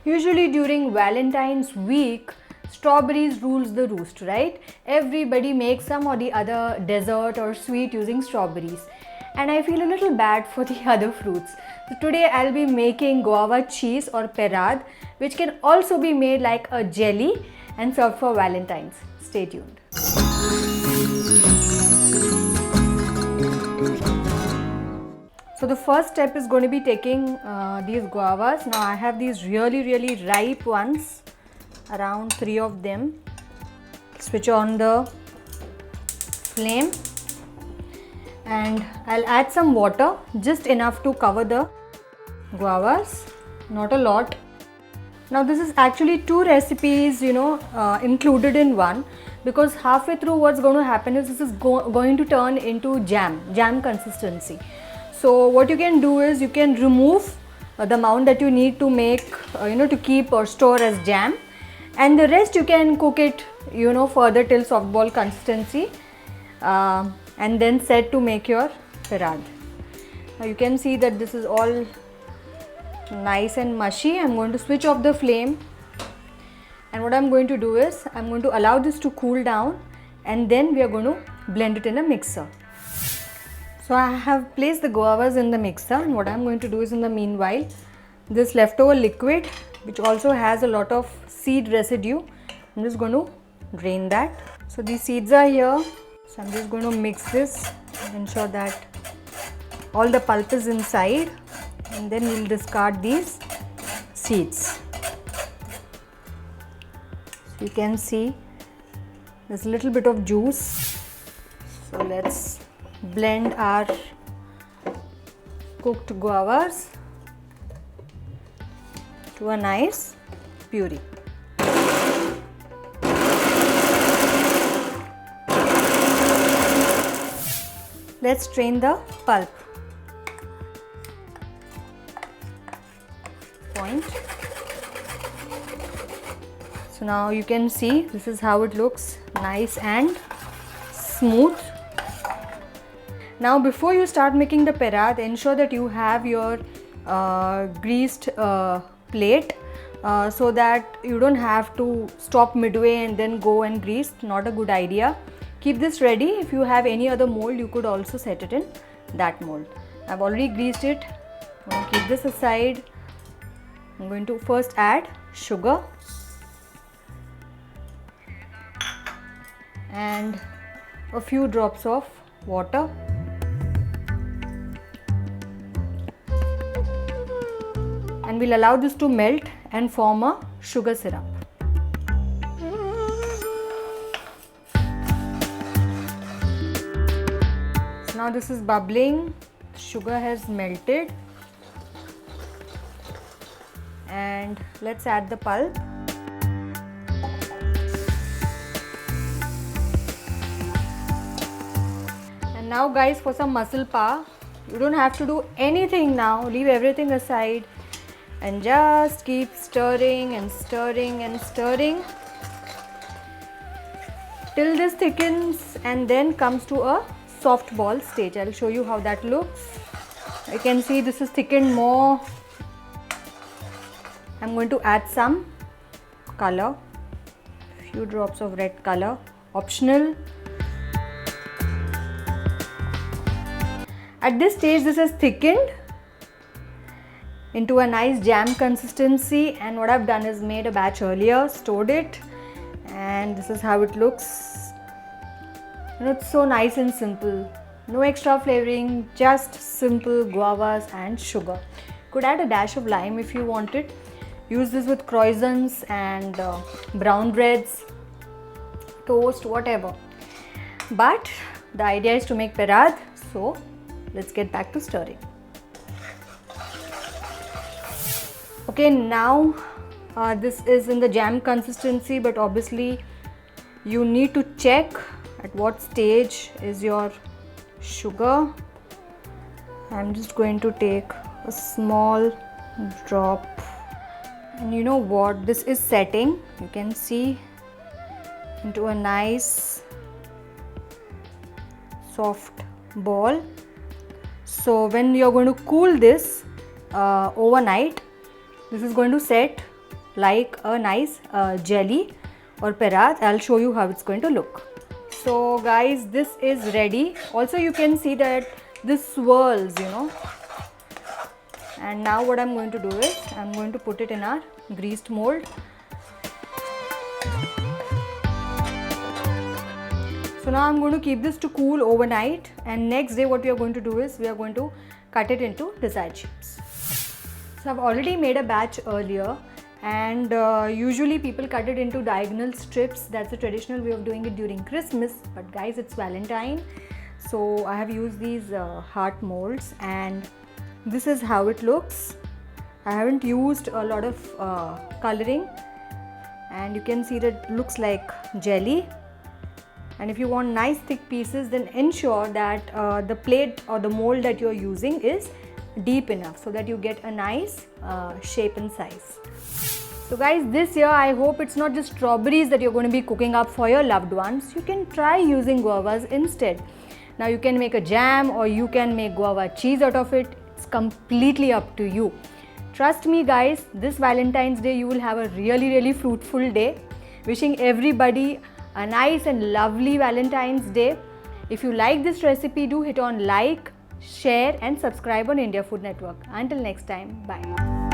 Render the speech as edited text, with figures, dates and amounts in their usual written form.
Usually during Valentine's week, strawberries rules the roost, right? Everybody makes some or the other dessert or sweet using strawberries. And I feel a little bad for the other fruits. So today I'll be making guava cheese or Perad, which can also be made like a jelly and served for Valentine's. Stay tuned. So the first step is going to be taking these guavas. Now I have these really ripe ones, around 3 of them. Switch on the flame and I'll add some water, just enough to cover the guavas, not a lot. Now this is actually 2 recipes, included in one, because halfway through what's going to happen is this is going to turn into jam consistency. So what you can do is you can remove the amount that you need to make, to keep or store as jam, and the rest you can cook it, further till softball consistency, and then set to make your Perad. Now you can see that this is all nice and mushy. I'm going to switch off the flame, and what I'm going to do is I'm going to allow this to cool down, and then we are going to blend it in a mixer. So I have placed the guavas in the mixer, and what I'm going to do is, in the meanwhile, this leftover liquid, which also has a lot of seed residue, I'm just going to drain that. So these seeds are here, so I'm just going to mix this and ensure that all the pulp is inside, and then we'll discard these seeds. So you can see there's a little bit of juice. So let's blend our cooked guavas to a nice puree. Let's strain the pulp. So now you can see this is how it looks, nice and smooth. Now before you start making the Perad, ensure that you have your greased plate, so that you don't have to stop midway and then go and grease. Not a good idea. Keep this ready. If you have any other mold, you could also set it in that mold. I've already greased it. I'm going to keep this aside. I'm going to first add sugar and a few drops of water. And we'll allow this to melt and form a sugar syrup. So now this is bubbling, sugar has melted, and let's add the pulp. And now guys, for some muscle power, you don't have to do anything now, leave everything aside and just keep stirring and stirring and stirring till this thickens and then comes to a soft ball stage. I'll show you how that looks. You can see this is thickened more. I'm going to add some color, few drops of red color, optional. At this stage this is thickened into a nice jam consistency, and what I've done is made a batch earlier, stored it, and this is how it looks. It's so nice and simple, no extra flavoring, just simple guavas and sugar. Could add a dash of lime if you wanted. Use this with croissants and brown breads, toast, whatever. But the idea is to make Perad, so let's get back to stirring. Okay, now this is in the jam consistency, but obviously you need to check at what stage is your sugar. I'm just going to take a small drop, and you know what, this is setting, you can see, into a nice soft ball. So when you're going to cool this overnight, this is going to set like a nice jelly or perad. I'll show you how it's going to look. So guys, this is ready. Also you can see that this swirls, you know. And now what I'm going to do is I'm going to put it in our greased mold. So now I'm going to keep this to cool overnight, and next day what we are going to do is we are going to cut it into desired shapes. So I've already made a batch earlier, and usually people cut it into diagonal strips. That's a traditional way of doing it during Christmas, but guys, it's Valentine, so I have used these heart molds, and this is how it looks. I haven't used a lot of coloring, and you can see that it looks like jelly. And if you want nice thick pieces, then ensure that the plate or the mold that you're using is deep enough so that you get a nice shape and size. So guys, this year I hope it's not just strawberries that you're going to be cooking up for your loved ones. You can try using guavas instead. Now you can make a jam, or you can make guava cheese out of it. It's completely up to you. Trust me guys, this Valentine's Day you will have a really fruitful day. Wishing everybody a nice and lovely Valentine's Day. If you like this recipe, do hit on like, share and subscribe on India Food Network. Until next time, bye.